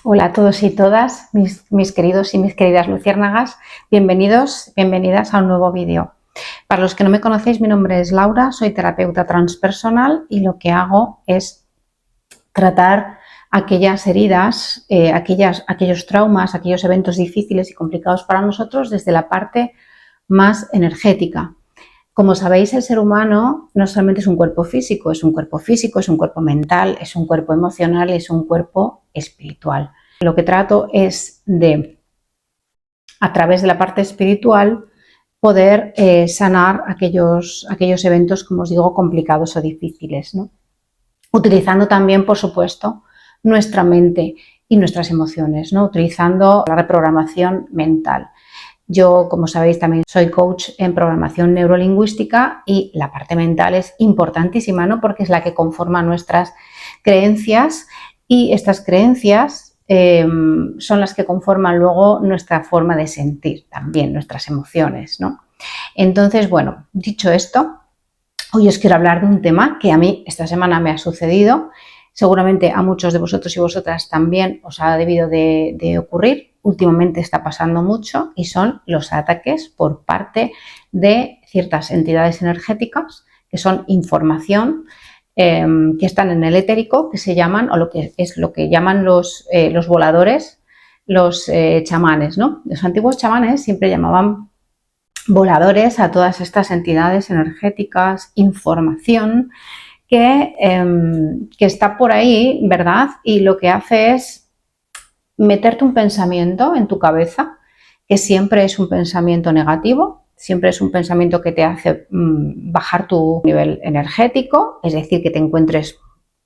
Hola a todos y todas, mis queridos y mis queridas luciérnagas, bienvenidos, bienvenidas a un nuevo vídeo. Para los que no me conocéis, mi nombre es Laura, soy terapeuta transpersonal y lo que hago es tratar aquellas heridas, aquellos traumas, aquellos eventos difíciles y complicados para nosotros desde la parte más energética. Como sabéis, el ser humano no solamente es un cuerpo físico, es un cuerpo físico, es un cuerpo mental, es un cuerpo emocional y es un cuerpo espiritual. Lo que trato es de, a través de la parte espiritual, poder sanar aquellos eventos, como os digo, complicados o difíciles, ¿no? Utilizando también, por supuesto, nuestra mente y nuestras emociones, ¿no? Utilizando la reprogramación mental. Yo, como sabéis, también soy coach en programación neurolingüística y la parte mental es importantísima, ¿no? Porque es la que conforma nuestras creencias y estas creencias son las que conforman luego nuestra forma de sentir también, nuestras emociones, ¿no? Entonces, bueno, dicho esto, hoy os quiero hablar de un tema que a mí esta semana me ha sucedido. Seguramente a muchos de vosotros y vosotras también os ha debido de ocurrir. Últimamente está pasando mucho y son los ataques por parte de ciertas entidades energéticas que son información que están en el etérico, que se llaman, o lo que llaman los voladores, los chamanes, ¿no? Los antiguos chamanes siempre llamaban voladores a todas estas entidades energéticas, información que está por ahí, ¿verdad? Y lo que hace es meterte un pensamiento en tu cabeza, que siempre es un pensamiento negativo, siempre es un pensamiento que te hace bajar tu nivel energético, es decir, que te encuentres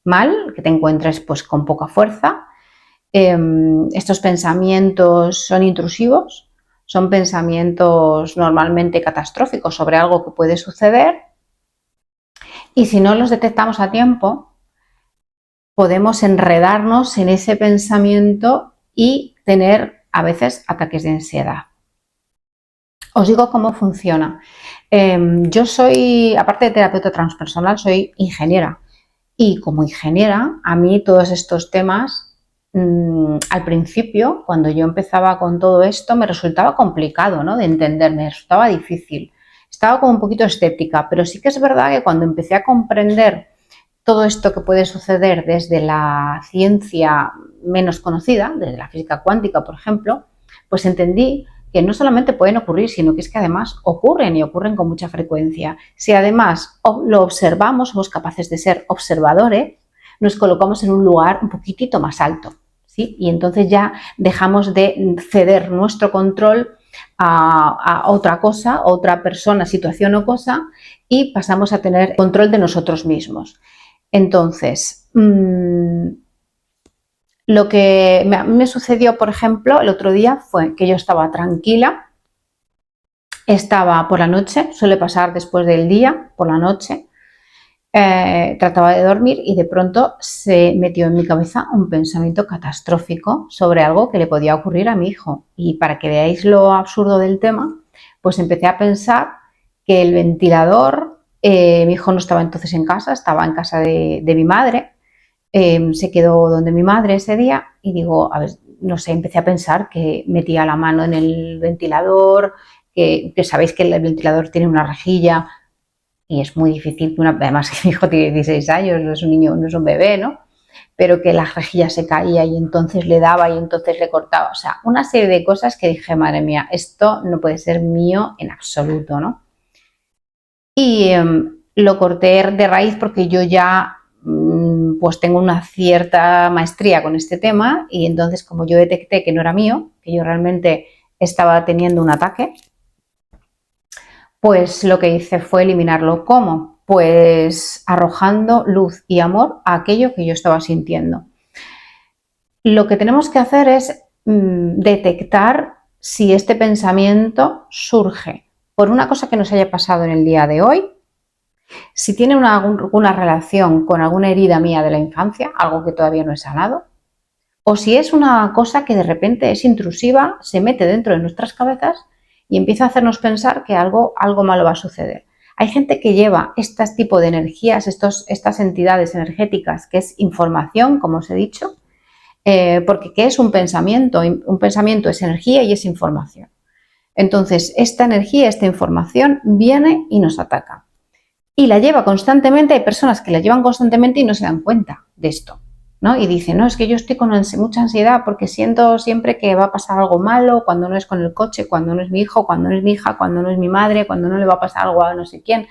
mal, que te encuentres pues con poca fuerza. Estos pensamientos son intrusivos, son pensamientos normalmente catastróficos sobre algo que puede suceder y si no los detectamos a tiempo, podemos enredarnos en ese pensamiento y tener a veces ataques de ansiedad. Os digo cómo funciona. Yo soy, aparte de terapeuta transpersonal, soy ingeniera y como ingeniera, a mí todos estos temas, al principio, cuando yo empezaba con todo esto, me resultaba complicado, ¿no? De entender, me resultaba difícil. Estaba como un poquito escéptica, pero sí que es verdad que cuando empecé a comprender todo esto que puede suceder desde la ciencia menos conocida, desde la física cuántica, por ejemplo, pues entendí que no solamente pueden ocurrir, sino que es que además ocurren y ocurren con mucha frecuencia. Si además lo observamos, somos capaces de ser observadores, nos colocamos en un lugar un poquitito más alto, ¿sí? Y entonces ya dejamos de ceder nuestro control a otra cosa, otra persona, situación o cosa, y pasamos a tener control de nosotros mismos. Entonces, lo que me sucedió, por ejemplo, el otro día fue que yo estaba tranquila, estaba por la noche, suele pasar después del día, por la noche, trataba de dormir y de pronto se metió en mi cabeza un pensamiento catastrófico sobre algo que le podía ocurrir a mi hijo. Y para que veáis lo absurdo del tema, pues empecé a pensar que el ventilador, mi hijo no estaba entonces en casa, estaba en casa de mi madre, se quedó donde mi madre ese día y digo, a ver, no sé, empecé a pensar que metía la mano en el ventilador, que sabéis que el ventilador tiene una rejilla y es muy difícil, además que mi hijo tiene 16 años, no es un niño, no es un bebé, ¿no? Pero que la rejilla se caía y entonces le daba y entonces le cortaba, o sea, una serie de cosas que dije, madre mía, esto no puede ser mío en absoluto, ¿no? Y lo corté de raíz porque yo ya pues tengo una cierta maestría con este tema y entonces como yo detecté que no era mío, que yo realmente estaba teniendo un ataque, pues lo que hice fue eliminarlo. ¿Cómo? Pues arrojando luz y amor a aquello que yo estaba sintiendo. Lo que tenemos que hacer es detectar si este pensamiento surge por una cosa que nos haya pasado en el día de hoy, si tiene alguna relación con alguna herida mía de la infancia, algo que todavía no he sanado, o si es una cosa que de repente es intrusiva, se mete dentro de nuestras cabezas y empieza a hacernos pensar que algo malo va a suceder. Hay gente que lleva este tipo de energías, estas entidades energéticas, que es información, como os he dicho, Porque ¿qué es un pensamiento? Un pensamiento es energía y es información. Entonces, esta energía, esta información viene y nos ataca. Y la lleva constantemente, hay personas que la llevan constantemente y no se dan cuenta de esto, ¿no? Y dicen, no, es que yo estoy con mucha ansiedad porque siento siempre que va a pasar algo malo, cuando no es con el coche, cuando no es mi hijo, cuando no es mi hija, cuando no es mi madre, cuando no le va a pasar algo a no sé quién.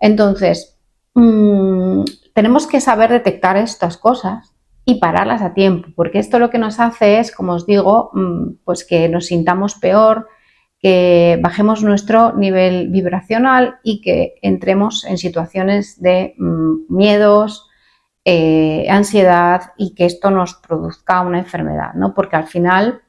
Entonces, tenemos que saber detectar estas cosas y pararlas a tiempo, porque esto lo que nos hace es, como os digo, pues que nos sintamos peor, que bajemos nuestro nivel vibracional y que entremos en situaciones de miedos, ansiedad y que esto nos produzca una enfermedad, ¿no? Porque al final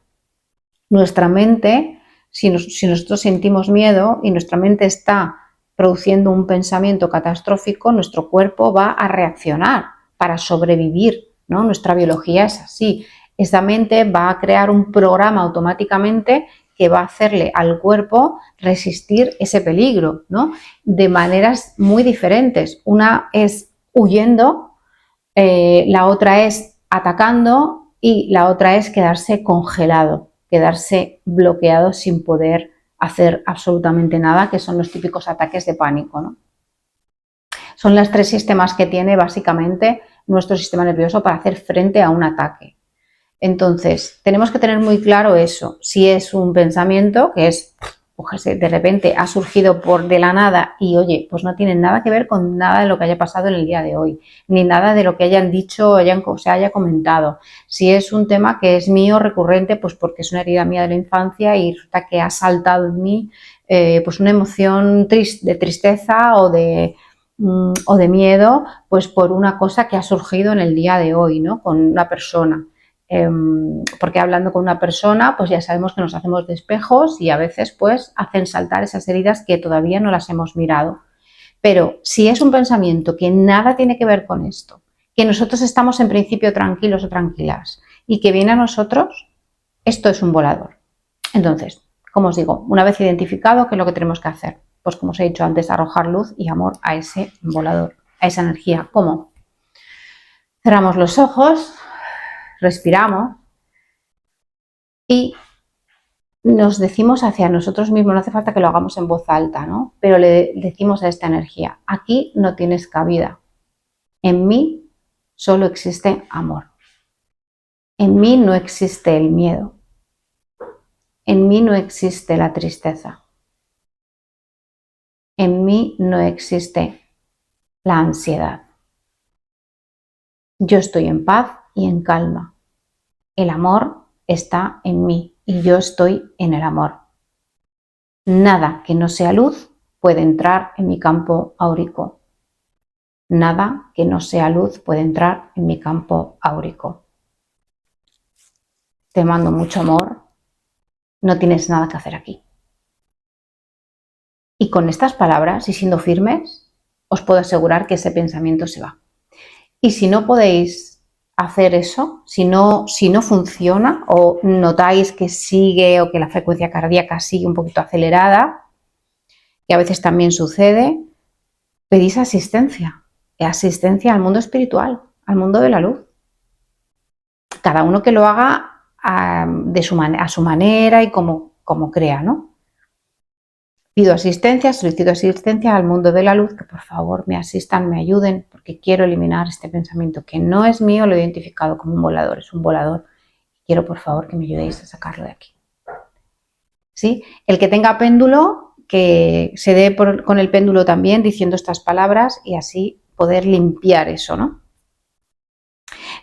nuestra mente, si nosotros sentimos miedo y nuestra mente está produciendo un pensamiento catastrófico, nuestro cuerpo va a reaccionar para sobrevivir, ¿no? Nuestra biología es así. Esa mente va a crear un programa automáticamente que va a hacerle al cuerpo resistir ese peligro, ¿no? De maneras muy diferentes. Una es huyendo, la otra es atacando y la otra es quedarse congelado, quedarse bloqueado sin poder hacer absolutamente nada, que son los típicos ataques de pánico, ¿no? Son los tres sistemas que tiene básicamente nuestro sistema nervioso para hacer frente a un ataque. Entonces, tenemos que tener muy claro eso. Si es un pensamiento que es, pues, de repente ha surgido de la nada y, oye, pues no tiene nada que ver con nada de lo que haya pasado en el día de hoy, ni nada de lo que hayan dicho o se haya comentado. Si es un tema que es mío recurrente, pues porque es una herida mía de la infancia y resulta que ha saltado en mí pues una emoción de tristeza o de miedo, pues por una cosa que ha surgido en el día de hoy, ¿no? Con una persona. Porque hablando con una persona, pues ya sabemos que nos hacemos de espejos y a veces pues hacen saltar esas heridas que todavía no las hemos mirado. Pero si es un pensamiento que nada tiene que ver con esto, que nosotros estamos en principio tranquilos o tranquilas y que viene a nosotros, esto es un volador. Entonces, como os digo, una vez identificado, ¿qué es lo que tenemos que hacer? Pues como os he dicho antes, arrojar luz y amor a ese volador, a esa energía. ¿Cómo? Cerramos los ojos, respiramos y nos decimos hacia nosotros mismos, no hace falta que lo hagamos en voz alta, ¿no? Pero le decimos a esta energía, aquí no tienes cabida, en mí solo existe amor, en mí no existe el miedo, en mí no existe la tristeza, en mí no existe la ansiedad. Yo estoy en paz y en calma. El amor está en mí y yo estoy en el amor. Nada que no sea luz puede entrar en mi campo áurico. Nada que no sea luz puede entrar en mi campo áurico. Te mando mucho amor. No tienes nada que hacer aquí. Y con estas palabras y siendo firmes, os puedo asegurar que ese pensamiento se va. Y si no podéis hacer eso, si no funciona o notáis que sigue o que la frecuencia cardíaca sigue un poquito acelerada, que a veces también sucede, pedís asistencia al mundo espiritual, al mundo de la luz. Cada uno que lo haga a su manera y como crea, ¿no? Pido asistencia, solicito asistencia al mundo de la luz, que por favor me asistan, me ayuden, porque quiero eliminar este pensamiento que no es mío, lo he identificado como un volador, es un volador. Quiero por favor que me ayudéis a sacarlo de aquí. ¿Sí? El que tenga péndulo, que se dé con el péndulo también diciendo estas palabras y así poder limpiar eso, ¿no?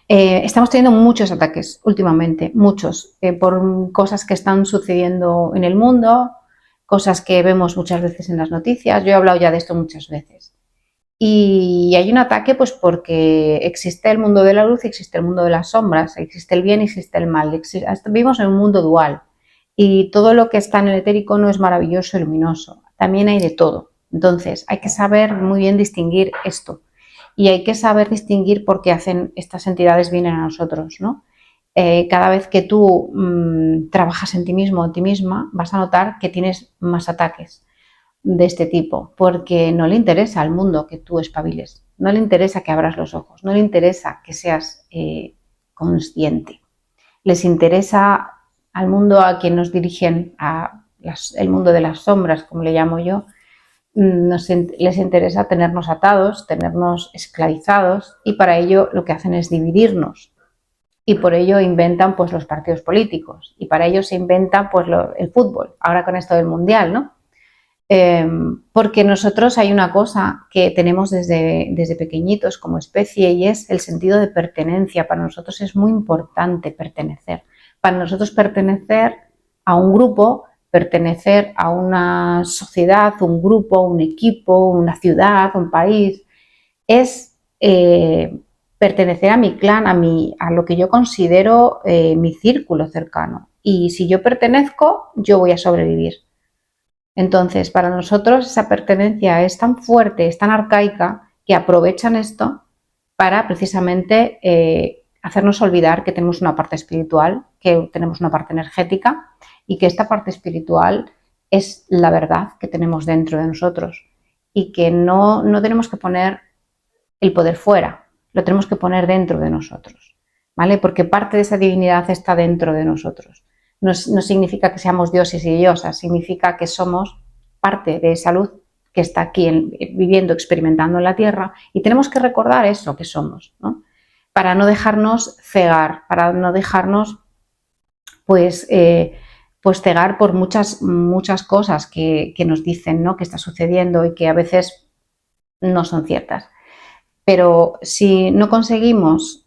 Estamos teniendo muchos ataques últimamente, muchos, por cosas que están sucediendo en el mundo, cosas que vemos muchas veces en las noticias. Yo he hablado ya de esto muchas veces. Y hay un ataque pues porque existe el mundo de la luz y existe el mundo de las sombras, existe el bien y existe el mal. Vivimos en un mundo dual y todo lo que está en el etérico no es maravilloso y luminoso. También hay de todo. Entonces hay que saber muy bien distinguir esto. Y hay que saber distinguir por qué hacen estas entidades vienen a nosotros, ¿no? Cada vez que tú trabajas en ti mismo o en ti misma, vas a notar que tienes más ataques de este tipo, porque no le interesa al mundo que tú espabiles, no le interesa que abras los ojos, no le interesa que seas consciente. les interesa al mundo a quien nos dirigen, el mundo de las sombras, como le llamo yo, les interesa tenernos atados, tenernos esclavizados, y para ello lo que hacen es dividirnos. Y por ello inventan pues los partidos políticos, y para ello se inventa pues el fútbol, ahora con esto del mundial, ¿no? Porque nosotros hay una cosa que tenemos desde pequeñitos como especie, y es el sentido de pertenencia. Para nosotros es muy importante pertenecer. Para nosotros pertenecer a un grupo, pertenecer a una sociedad, un grupo, un equipo, una ciudad, un país, es pertenecer a mi clan, a lo que yo considero mi círculo cercano. Y si yo pertenezco, yo voy a sobrevivir. Entonces, para nosotros esa pertenencia es tan fuerte, es tan arcaica, que aprovechan esto para precisamente hacernos olvidar que tenemos una parte espiritual, que tenemos una parte energética, y que esta parte espiritual es la verdad que tenemos dentro de nosotros, y que no tenemos que poner el poder fuera, lo tenemos que poner dentro de nosotros, ¿vale? Porque parte de esa divinidad está dentro de nosotros. No significa que seamos dioses y diosas, significa que somos parte de esa luz que está aquí viviendo, experimentando en la Tierra, y tenemos que recordar eso que somos, ¿no? Para no dejarnos cegar, para no dejarnos pues cegar por muchas cosas que nos dicen, ¿no?, que está sucediendo y que a veces no son ciertas. Pero si no conseguimos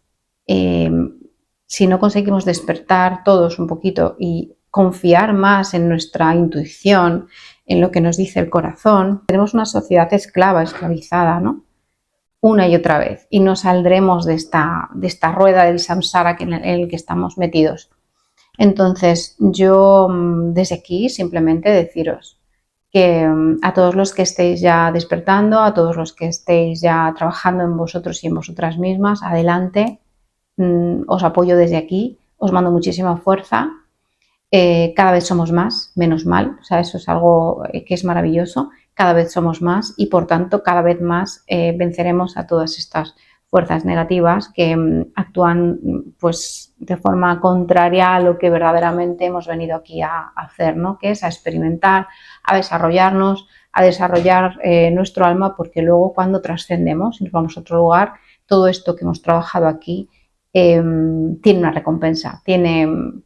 despertar todos un poquito y confiar más en nuestra intuición, en lo que nos dice el corazón, tenemos una sociedad esclavizada, ¿no?, una y otra vez, y no saldremos de esta rueda del samsara en el que estamos metidos. Entonces, yo desde aquí simplemente deciros que a todos los que estéis ya despertando, a todos los que estéis ya trabajando en vosotros y en vosotras mismas, adelante, os apoyo desde aquí, os mando muchísima fuerza. Cada vez somos más, menos mal, o sea, eso es algo que es maravilloso. Cada vez somos más, y por tanto cada vez más venceremos a todas estas fuerzas negativas que actúan pues de forma contraria a lo que verdaderamente hemos venido aquí a hacer, ¿no?, que es a experimentar, a desarrollarnos, a desarrollar nuestro alma, porque luego cuando trascendemos y nos vamos a otro lugar, todo esto que hemos trabajado aquí tiene una recompensa,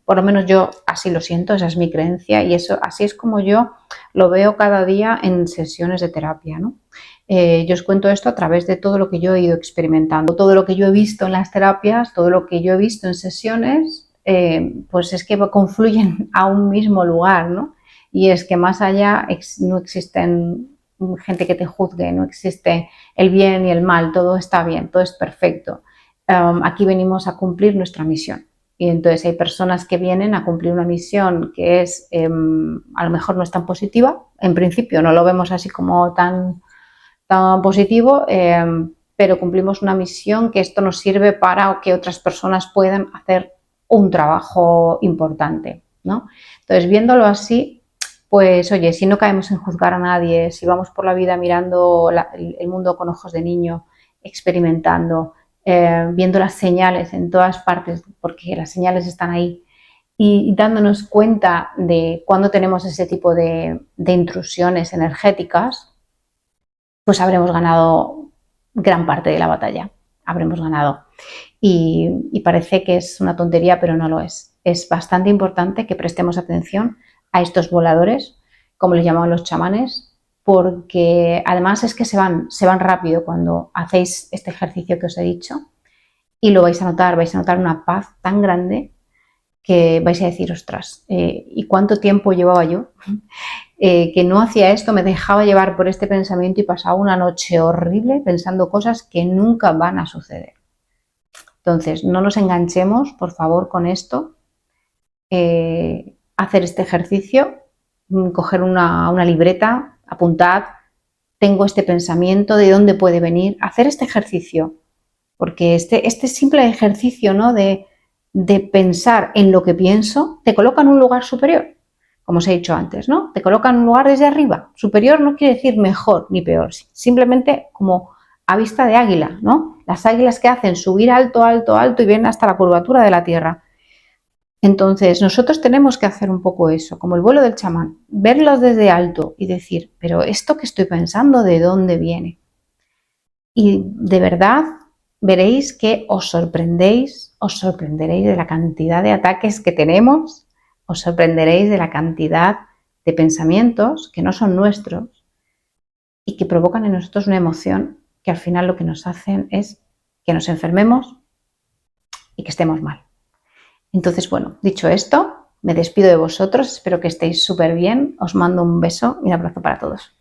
por lo menos yo así lo siento, esa es mi creencia, y eso así es como yo lo veo cada día en sesiones de terapia, ¿no? Yo os cuento esto a través de todo lo que yo he ido experimentando, todo lo que yo he visto en las terapias, todo lo que yo he visto en sesiones, pues es que confluyen a un mismo lugar, ¿no? Y es que más allá no existen gente que te juzgue, no existe el bien y el mal, todo está bien, todo es perfecto. Aquí venimos a cumplir nuestra misión. Y entonces hay personas que vienen a cumplir una misión que es, a lo mejor no es tan positiva, en principio no lo vemos así como tan positivo, pero cumplimos una misión que esto nos sirve para que otras personas puedan hacer un trabajo importante, ¿no? Entonces, viéndolo así, pues oye, si no caemos en juzgar a nadie, si vamos por la vida mirando el mundo con ojos de niño, experimentando, viendo las señales en todas partes, porque las señales están ahí, y dándonos cuenta de cuando tenemos ese tipo de intrusiones energéticas, pues habremos ganado gran parte de la batalla, habremos ganado. Y parece que es una tontería, pero no lo es. Es bastante importante que prestemos atención a estos voladores, como les llamaban los chamanes, porque además es que se van rápido cuando hacéis este ejercicio que os he dicho, y lo vais a notar una paz tan grande que vais a decir, ostras, ¿y cuánto tiempo llevaba yo? Que no hacía esto, me dejaba llevar por este pensamiento y pasaba una noche horrible pensando cosas que nunca van a suceder. Entonces, no nos enganchemos, por favor, con esto. Hacer este ejercicio, coger una libreta, apuntad, tengo este pensamiento, ¿de dónde puede venir? Hacer este ejercicio, porque este simple ejercicio, ¿no?, de pensar en lo que pienso, te coloca en un lugar superior, como os he dicho antes, ¿no? Te coloca en un lugar desde arriba. Superior no quiere decir mejor ni peor, simplemente como a vista de águila, ¿no? Las águilas que hacen subir alto, alto, alto y vienen hasta la curvatura de la tierra. Entonces, nosotros tenemos que hacer un poco eso, como el vuelo del chamán, verlos desde alto y decir, pero esto que estoy pensando, ¿de dónde viene? Y de verdad veréis que os sorprendéis, os sorprenderéis de la cantidad de ataques que tenemos, os sorprenderéis de la cantidad de pensamientos que no son nuestros y que provocan en nosotros una emoción que al final lo que nos hacen es que nos enfermemos y que estemos mal. Entonces, bueno, dicho esto, me despido de vosotros, espero que estéis súper bien, os mando un beso y un abrazo para todos.